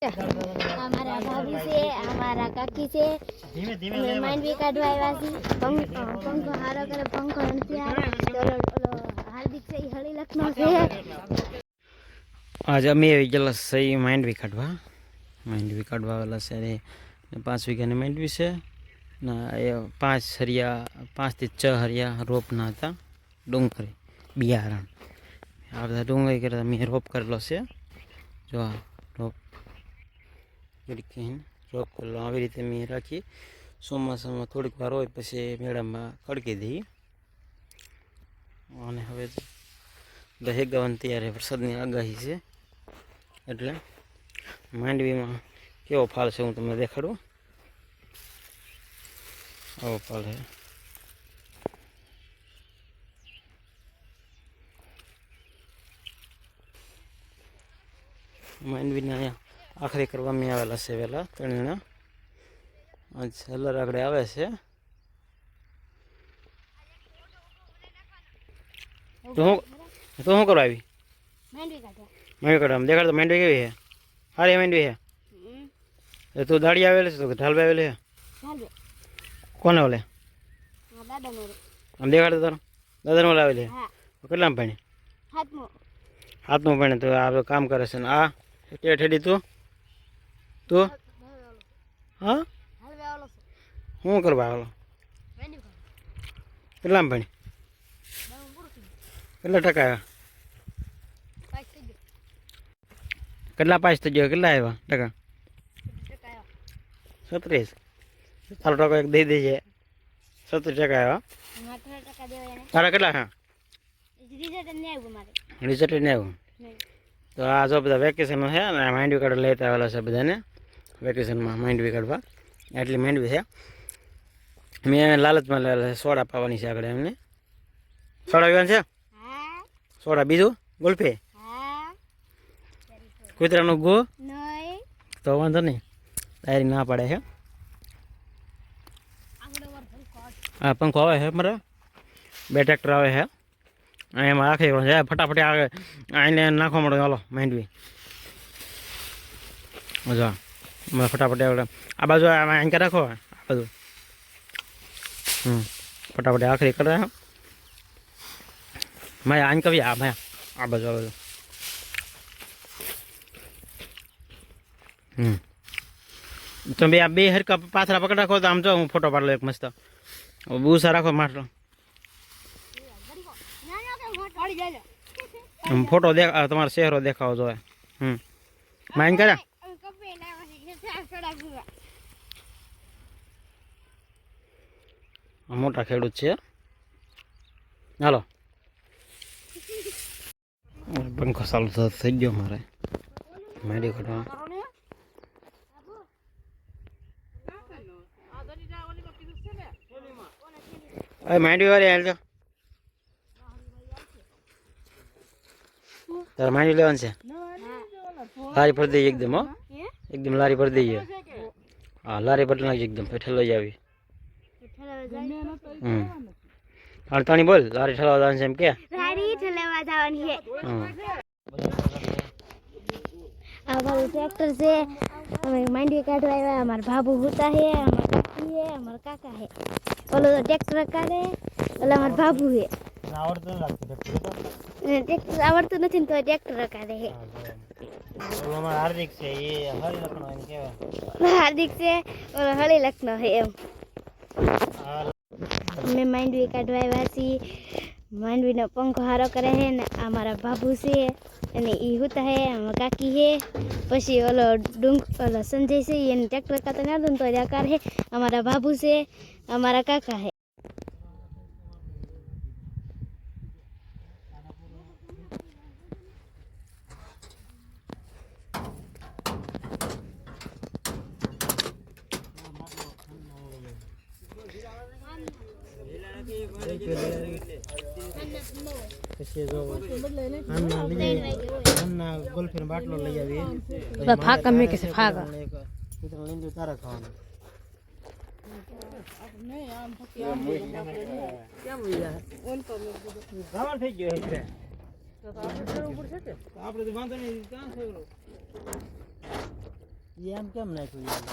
हमारा भाभी से हमारा काकी से माइंड भी काढवा આવ્યા છે પંખો હારો કરે પંખો નથી હાર્દિક છે હળી લખનો છે आज अमी આવી ગયેલા સહી માંડવી કાઢવા આવેલા છે અને 5 વીઘાની માંડવી છે ના એ 5 હરિયા 5 થી 6 હરિયા રોપના હતા ડુંગળી બિયારણ આ બધા ડુંગળી કરતા મેં રોપ કરેલો છે જો આ રોપ રોપ કરેલો આવી રીતે મેં રાખી ચોમાસામાં થોડીક વાર હોય પછી મેળામાં કડકી દઈએ અને હવે દહે ગવન તૈયાર વરસાદની આગાહી છે એટલે માંડવીમાં કેવો ફાલ છે હું તમને દેખાડું આવો ફાલ છે માંડવીના અહીંયા આખરી કરવામાં આવેલા છે વહેલા ત્રણેના આજ હલર આગળ આવે છે તો શું કરવા આવી માંડવી કાઢવા દેખાડ તો માંડવી કેવી છે સારી માંડવી છે તું દાડી આવેલી છે તો ઢાલવા આવેલી છે કોને ઓલે આમ દેખાડ તારો દાદાને ઓલે આવેલી છે કેટલામાં પાણી હાથમાં પાણી તો આ કામ કરે છે ને આ ઠેડી તું હા શું કરવા આવેલો કેટલામાં પાણી કેટલા ટકા આવ્યા કેટલા પાસ થઈ ગયો કેટલા આવ્યા ટકા 37 તારો ટકો એક દઈ દેજે 70 ટકા આવ્યા તારા કેટલા હા રિઝલ્ટ નહીં આવ્યું તો આ જો બધા વેકેશન છે ને માંડવી કાઢવા લેતા આવેલા છે બધાને વેકેશનમાં માંડવી કાઢવા એટલી માંડવી છે મેં લાલચમાં લેલા સોડા પાવાની છે આગળ એમને સોડા પીવાનું છે સોડા બીજું ગુલ્ફી કૂતરાનો ગો તો વાંધો નહીં તારી ના પાડે છે હા પંખો આવે છે મારા 2 ટ્રેક્ટર આવે છે એમાં આખી જાય ફટાફટ આગળ આઈને નાખવા મળે ચાલો માંડવી મજા ફટાફટ આગળ આ બાજુ આંકા રાખો આ બાજુ ફટાફટ આખરી કરે મેં આંકા બી આ બાજુ તમે આ બે હરકા પાથરા પકડ રાખો તો આમ જો હું ફોટો પાડલો એક મસ્ત બૂસા રાખો માટલો ફોટો તમારો ચહેરો દેખાવો જોઈએ માઇન કરે મોટા ખેડૂત છે હાલો પંખો ચાલુ થઈ ગયો મારે માંડવી કાઢવા માંડવી વાળી હાલ તો તારે માંડવી લેવાનું છે લારી ભરી દઈએ એકદમ હો એકદમ લારી ભરી દઈએ હા લારી ભરી નાખી એકદમ ઠેલો લઈ આવી અડતાણી બોલ લારી ઠેલવા જવાનું છે એમ કે લારી ઠેલવા જવાની છે આ મારું ટ્રેક્ટર છે અમે માંડવી કાઢવા આવ્યા અમારા બાબુ હોતા છે અમારા કાકી છે અમારા કાકા છે ઓલો તો ટ્રેક્ટર કાઢે ઓલો અમારા બાબુ છે ટ્રેક્ટર આવડતું નથી ને તો ટ્રેક્ટર કાઢે છે હાર્દિક છે એ હળી લખનો એમ કહેવાય હાર્દિક છે ઓલો હળી લખનો છે એમ અમે માંડવી કાઢવા આવ્યા છીએ માંડવીનો પંખો હારો કરે છે ને અમારા બાબુ છે અને એ હોતા હે અમારા કાકી છે પછી ઓલો ઓલો સંજય છે એને ટ્રેક્ટર કાતો ના દો તો આકાર છે અમારા બાબુ છે અમારા કાકા છે ગોલ્ફીનો બાટલો લઈ આવીએ ફાકા મેં કે ફાકા લીંબુ તારા ખાવાનું થઈ ગયો છે આપણે તો વાંધો નહીં ક્યાં થયું એમ કેમ નાખ્યું યાર?